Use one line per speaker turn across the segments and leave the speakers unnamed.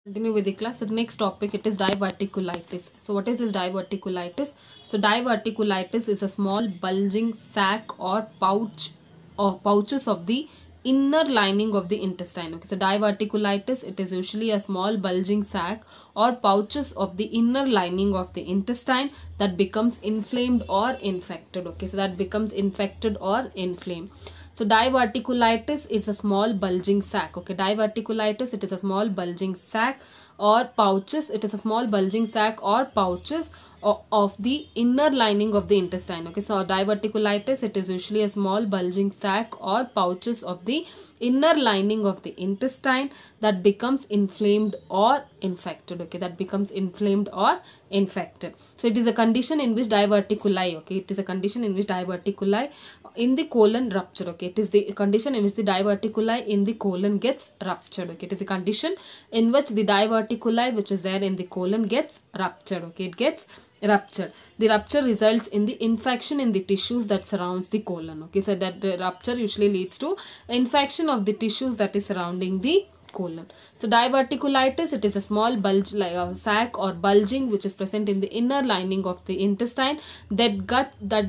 Continue with the class. So the next topic, it is diverticulitis. So what is this diverticulitis? So diverticulitis is a small bulging sac or pouches of the inner lining of the intestine. Okay, so diverticulitis, it is usually a small bulging sac or pouches of the inner lining of the intestine that becomes inflamed or infected. Okay, so that becomes infected or inflamed. So diverticulitis is a small bulging sac. Okay, diverticulitis, it is a small bulging sac or pouches. It is a small bulging sac or pouches of the inner lining of the intestine. Okay, so diverticulitis, it is usually a small bulging sac or pouches of the inner lining of the intestine that becomes inflamed or infected. Okay, that becomes inflamed or infected. So it is a condition in which diverticuli, okay, it is a condition in which diverticuli in the colon rupture. Okay, it is the condition in which the diverticuli in the colon gets ruptured. Okay, it is a condition in which the diverticuli which is there in the colon gets ruptured. Okay, it gets ruptured. The rupture results in the infection in the tissues that surrounds the colon. Okay, so that the rupture usually leads to infection of the tissues that is surrounding the colon. So diverticulitis, it is a small bulge like a sac or bulging which is present in the inner lining of the intestine that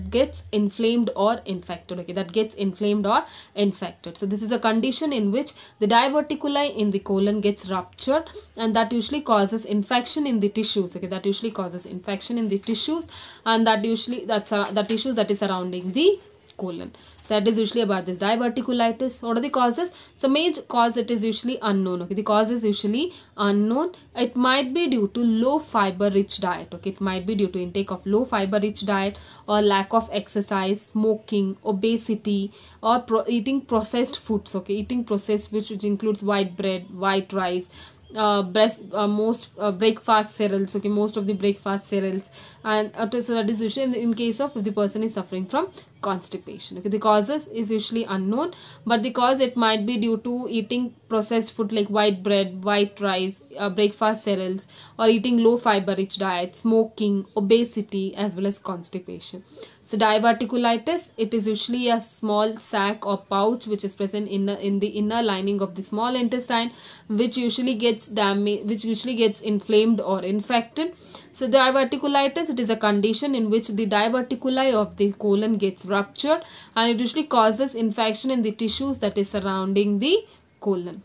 gets inflamed or infected. Okay, that gets inflamed or infected. So this is a condition in which the diverticuli in the colon gets ruptured, and that usually causes infection in the tissues. Okay, that usually causes infection in the tissues, and that usually the tissues that is surrounding the colon. So that is usually about this diverticulitis. What are the causes? So major cause, it is usually unknown. Okay, the cause is usually unknown. It might be due to low fiber rich diet. Okay, it might be due to intake of low fiber rich diet or lack of exercise, smoking, obesity, or eating processed foods. Okay, eating processed, which includes white bread, white rice, breakfast cereals. Okay, most of the breakfast cereals, and so that is usually in case of if the person is suffering from constipation. Okay, the causes is usually unknown, but the cause, it might be due to eating processed food like white bread, white rice, breakfast cereals, or eating low fiber rich diet, smoking, obesity, as well as constipation. So diverticulitis, it is usually a small sac or pouch which is present in the inner lining of the small intestine, which usually gets damaged, which usually gets inflamed or infected. So diverticulitis, it is a condition in which the diverticuli of the colon gets ruptured, and it usually causes infection in the tissues that is surrounding the colon.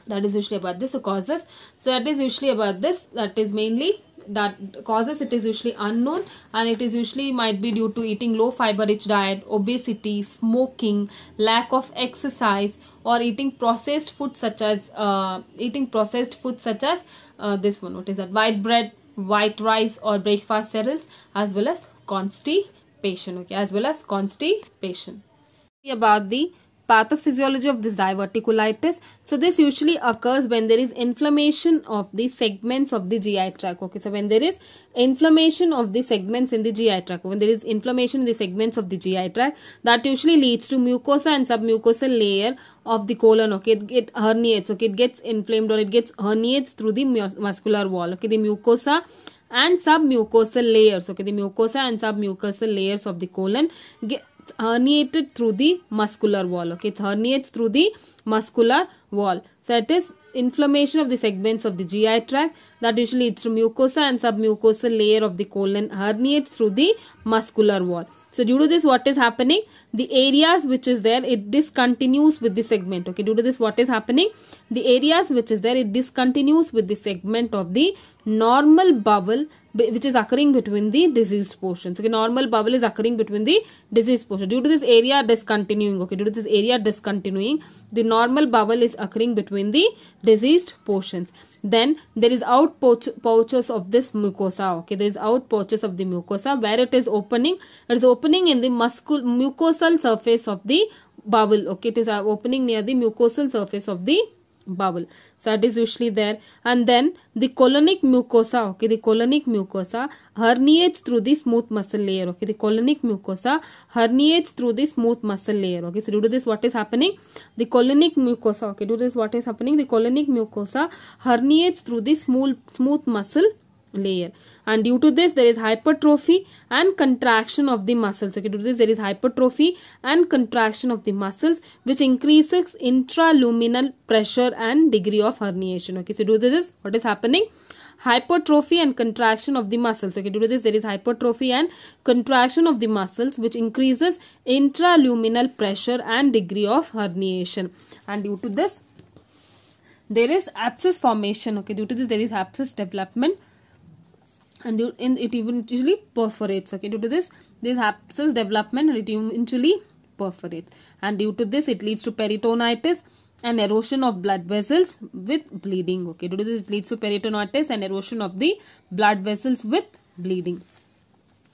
That is usually about this. So causes, so that is usually about this. That is mainly that causes, it is usually unknown, and it is usually might be due to eating low fiber rich diet, obesity, smoking, lack of exercise, or eating processed foods such as this one, what is that, white bread, white rice, or breakfast cereals, as well as constipation. Okay, as well as constipation. About the pathophysiology of this diverticulitis. So this usually occurs when there is inflammation of the segments of the GI tract. Okay, so when there is inflammation of the segments in the GI tract, when there is inflammation in the segments of the GI tract, that usually leads to mucosa and submucosal layer of the colon. Okay, it herniates. Okay, it gets inflamed or it gets herniates through the muscular wall. Okay, the mucosa and submucosal layers. Okay, the mucosa and submucosal layers of the colon get herniated through the muscular wall. Okay, it herniates through the muscular wall. So it is inflammation of the segments of the GI tract that usually leads to mucosa and submucosal layer of the colon herniates through the muscular wall. So due to this, what is happening? The areas which is there, it discontinues with the segment. Okay, due to this, what is happening? The areas which is there, it discontinues with the segment of the normal bowel which is occurring between the diseased portions. Okay, normal bowel is occurring between the diseased portion. Due to this area discontinuing, okay, due to this area discontinuing, the normal bowel is occurring between the diseased portions. Then there is out pouches of this mucosa. Okay, there is out pouches of the mucosa where it is opening. It is opening in the mucosal surface of the bowel. Okay, it is opening near the mucosal surface of the bowel. So that is usually there. And then the colonic mucosa. Okay, the colonic mucosa herniates through the smooth muscle layer. Okay, the colonic mucosa herniates through the smooth muscle layer. Okay, so due to this, what is happening? The colonic mucosa. Okay, due to this, what is happening? The colonic mucosa herniates through the smooth muscle layer, and due to this there is hypertrophy and contraction of the muscles. Okay, due to this there is hypertrophy and contraction of the muscles, which increases intraluminal pressure and degree of herniation. Okay, so due to this, what is happening? Hypertrophy and contraction of the muscles. Okay, due to this there is hypertrophy and contraction of the muscles, which increases intraluminal pressure and degree of herniation, and due to this there is abscess formation. Okay, due to this there is abscess development, and it eventually perforates. Okay, due to this there is abscess development and it eventually perforates, and due to this it leads to peritonitis and erosion of blood vessels with bleeding. Okay, due to this it leads to peritonitis and erosion of the blood vessels with bleeding.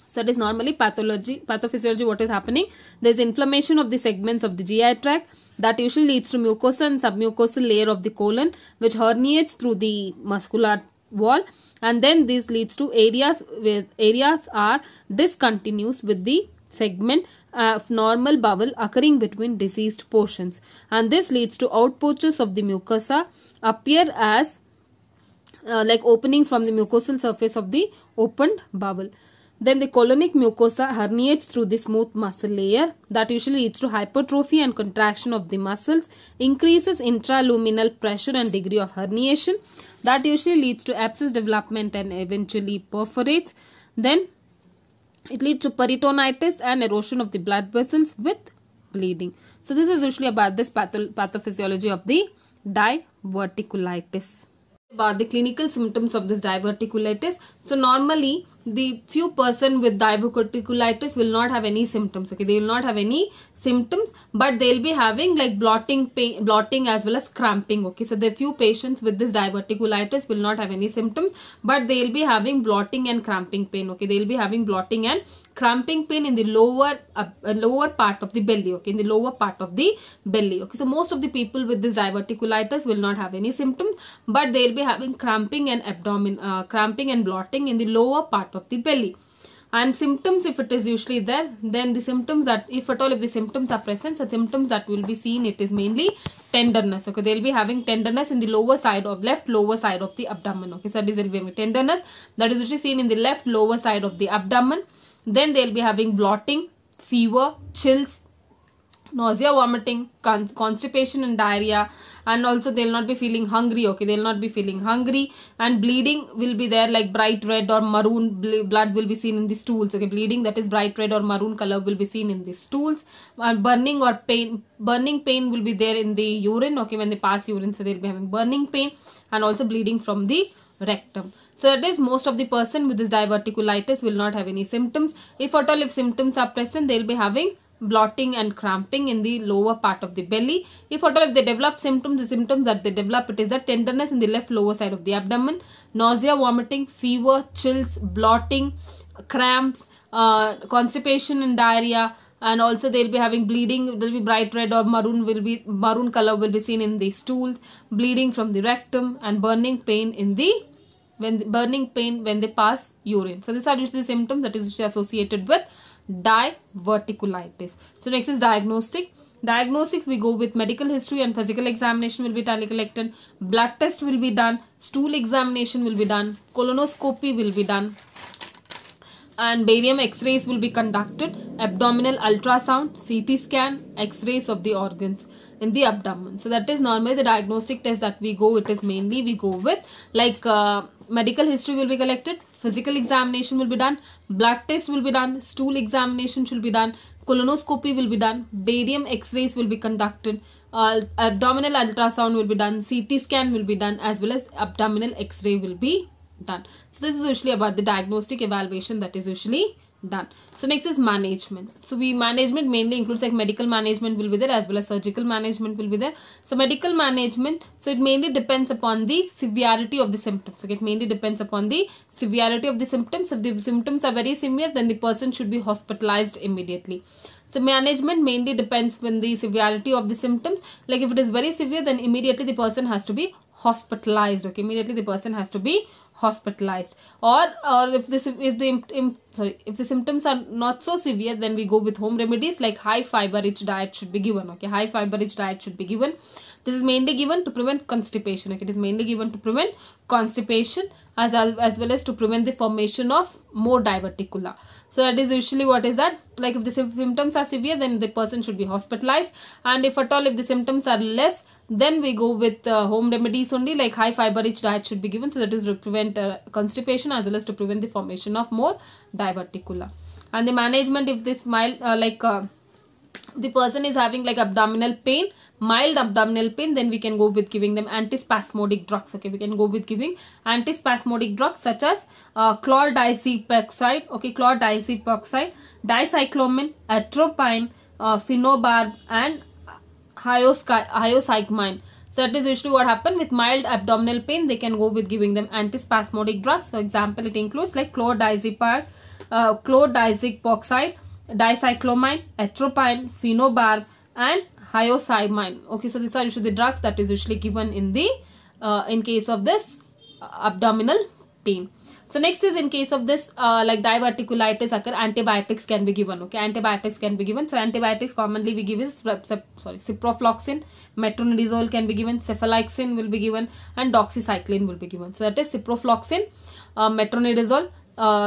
So that is normally pathophysiology. What is happening? There is inflammation of the segments of the GI tract that usually leads to mucosa and submucosal layer of the colon, which herniates through the muscular wall, and then this leads to areas are discontinuous with the segment of normal bowel occurring between diseased portions, and this leads to outpouches of the mucosa appear as like openings from the mucosal surface of the opened bowel. Then the colonic mucosa herniates through the smooth muscle layer that usually leads to hypertrophy and contraction of the muscles, increases intraluminal pressure and degree of herniation that usually leads to abscess development and eventually perforates. Then it leads to peritonitis and erosion of the blood vessels with bleeding. So this is usually about this pathophysiology of the diverticulitis. About the clinical symptoms of this diverticulitis. So normally the few person with diverticulitis will not have any symptoms. Okay, they will not have any symptoms, but they will be having like blotting as well as cramping. Okay, so the few patients with this diverticulitis will not have any symptoms, but they will be having blotting and cramping pain. Okay, they will be having blotting and cramping pain in the lower part of the belly. Okay, in the lower part of the belly. Okay, so most of the people with this diverticulitis will not have any symptoms, but they will be having cramping and cramping and blotting in the lower part of the belly. And symptoms, if it is usually there, then the symptoms that, if at all, if the symptoms are present, so symptoms that will be seen, it is mainly tenderness. Okay, they will be having tenderness in the lower side of left lower side of the abdomen. Okay, so this will be tenderness that is usually seen in the left lower side of the abdomen. Then they will be having blotting, fever, chills, nausea, vomiting, constipation and diarrhea, and also they will not be feeling hungry. Okay, they will not be feeling hungry, and bleeding will be there, like bright red or maroon blood will be seen in the stools. Okay, bleeding that is bright red or maroon color will be seen in the stools, and burning pain will be there in the urine. Okay, when they pass urine, so they will be having burning pain and also bleeding from the rectum. So that is, most of the person with this diverticulitis will not have any symptoms. If at all, if symptoms are present, they will be having blotting and cramping in the lower part of the belly. If at all, if they develop symptoms, the symptoms that they develop, it is the tenderness in the left lower side of the abdomen, nausea, vomiting, fever, chills, blotting, cramps, constipation and diarrhea, and also they will be having bleeding. There will be bright red or maroon color will be seen in the stools, bleeding from the rectum, and burning pain in the when they pass urine. So these are usually the symptoms that is usually associated with diverticulitis. So next is diagnostic. Diagnostics, we go with medical history and physical examination will be collected. Blood test will be done. Stool examination will be done. Colonoscopy will be done. And barium x-rays will be conducted. Abdominal ultrasound, CT scan, x-rays of the organs in the abdomen. So that is normally the diagnostic test that we go. It is mainly we go with like medical history will be collected. Physical examination will be done. Blood test will be done. Stool examination should be done. Colonoscopy will be done. Barium x-rays will be conducted. Abdominal ultrasound will be done. CT scan will be done, as well as abdominal x-ray will be done. So this is usually about the diagnostic evaluation that is usually done. So next is management. So management mainly includes like medical management will be there, as well as surgical management will be there. So medical management, so it mainly depends upon the severity of the symptoms. Okay, it mainly depends upon the severity of the symptoms. If the symptoms are very severe, then the person should be hospitalized immediately. So management mainly depends on the severity of the symptoms. Like if it is very severe, then immediately the person has to be hospitalized. Okay, immediately the person has to be hospitalized. Or if the symptoms are not so severe, then we go with home remedies like high fiber rich diet should be given. Okay, high fiber rich diet should be given. This is mainly given to prevent constipation. Okay, it is mainly given to prevent constipation as well as to prevent the formation of more diverticula. So that is usually what is that, like if the symptoms are severe, then the person should be hospitalized, and if at all if the symptoms are less, then we go with home remedies only, like high fiber rich diet should be given. So that is to prevent constipation as well as to prevent the formation of more diverticula. And the management, if this mild the person is having like abdominal pain, mild abdominal pain, then we can go with giving them antispasmodic drugs. Okay, we can go with giving antispasmodic drugs such as chlordiazepoxide, okay, chlordiazepoxide, dicyclomine, atropine, phenobarb, and hyoscyaminine. So that is usually what happens with mild abdominal pain. They can go with giving them antispasmodic drugs. So example, it includes like chlordiazepoxide, dicyclomine, atropine, phenobarb, and hyoscyaminine. Okay, so these are usually the drugs that is usually given in the in case of this abdominal pain. So next is in case of this like diverticulitis occur, antibiotics can be given. Okay, antibiotics can be given. So antibiotics commonly we give is ciprofloxacin, metronidazole can be given, cephalexin will be given, and doxycycline will be given. So that is ciprofloxacin, metronidazole.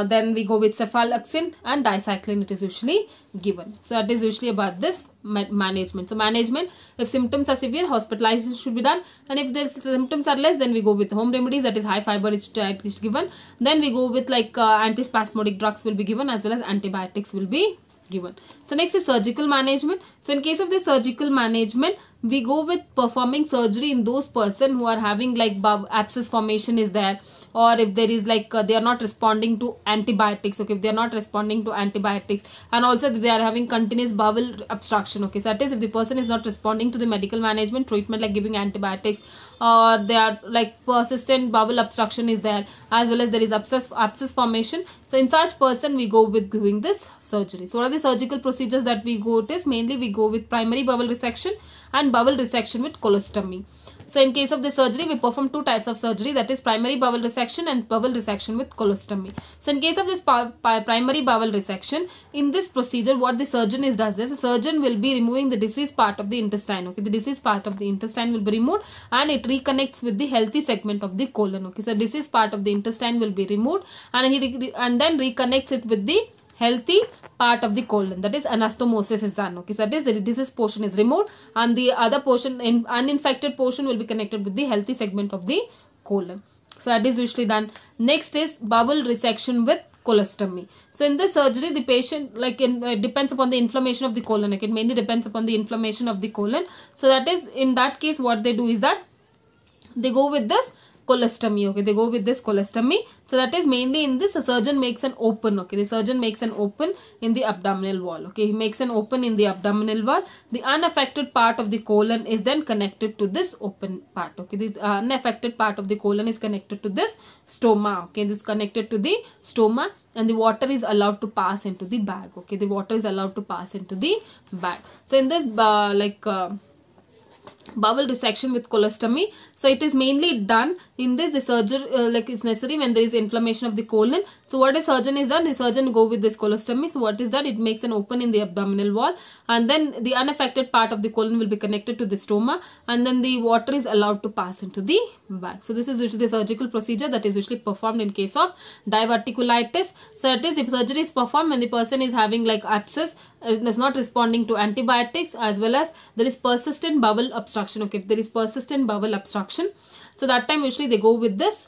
Then we go with cephalexin and dicycline, it is usually given. So that is usually about this management. So management, if symptoms are severe, hospitalization should be done, and if the symptoms are less, then we go with home remedies, that is high fiber rich diet is given. Then we go with like antispasmodic drugs will be given as well as antibiotics will be given. So next is surgical management. So in case of the surgical management, we go with performing surgery in those person who are having like abscess formation is there, or if there is like they are not responding to antibiotics. Okay, if they are not responding to antibiotics, and also if they are having continuous bowel obstruction. Okay, so that is if the person is not responding to the medical management treatment like giving antibiotics, or they are like persistent bowel obstruction is there, as well as there is abscess formation. So in such person we go with doing this surgery. So what are the surgical procedures that we go to? Is mainly we go with primary bowel resection and bowel resection with colostomy. So in case of the surgery, we perform two types of surgery, that is primary bowel resection and bowel resection with colostomy. So in case of this primary bowel resection, in this procedure what the surgeon does is, the surgeon will be removing the diseased part of the intestine. Okay, the diseased part of the intestine will be removed and it reconnects with the healthy segment of the colon. Okay, so diseased part of the intestine will be removed and then reconnects it with the healthy part of the colon, that is anastomosis is done. Okay, so that is the diseased portion is removed and the other portion, uninfected portion, will be connected with the healthy segment of the colon. So that is usually done. Next is bowel resection with colostomy. So in this surgery, the patient it depends upon the inflammation of the colon. Like it mainly depends upon the inflammation of the colon. So that is, in that case, what they do is that they go with this colostomy. Okay, they go with this colostomy. So that is mainly in this, the surgeon makes an open. Okay, the surgeon makes an open in the abdominal wall. Okay, he makes an open in the abdominal wall. The unaffected part of the colon is then connected to this open part. Okay, the unaffected part of the colon is connected to this stoma. Okay, this is connected to the stoma, and the water is allowed to pass into the bag. Okay, the water is allowed to pass into the bag. So in this bowel resection with colostomy, so it is mainly done in this, the surgery is necessary when there is inflammation of the colon. So what a surgeon is done, the surgeon go with this colostomy. So what is that, it makes an open in the abdominal wall, and then the unaffected part of the colon will be connected to the stoma, and then the water is allowed to pass into the bag. So this is usually the surgical procedure that is usually performed in case of diverticulitis. So it is, the surgery is performed when the person is having like abscess, is not responding to antibiotics, as well as there is persistent bowel obstruction. Okay, if there is persistent bowel obstruction, so that time usually they go with this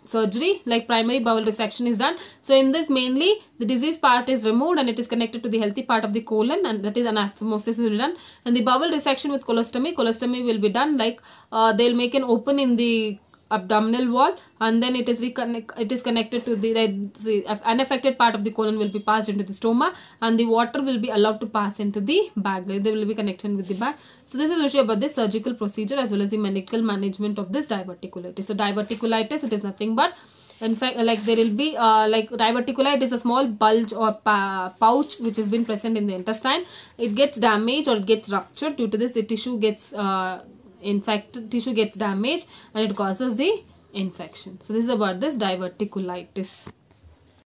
surgery, like primary bowel resection is done. So in this, mainly the disease part is removed and it is connected to the healthy part of the colon, and that is anastomosis will be done. And the bowel resection with colostomy will be done like they'll make an open in the abdominal wall, and then it is connected to the unaffected part of the colon will be passed into the stoma, and the water will be allowed to pass into the bag. They will be connected with the bag. So this is usually about this surgical procedure as well as the medical management of this diverticulitis. So diverticulitis, it is nothing but, in fact, like there will be like diverticulitis is a small bulge or pouch which has been present in the intestine. It gets damaged or it gets ruptured. Due to this, the tissue gets infected tissue gets damaged and it causes the infection. So this is about this diverticulitis.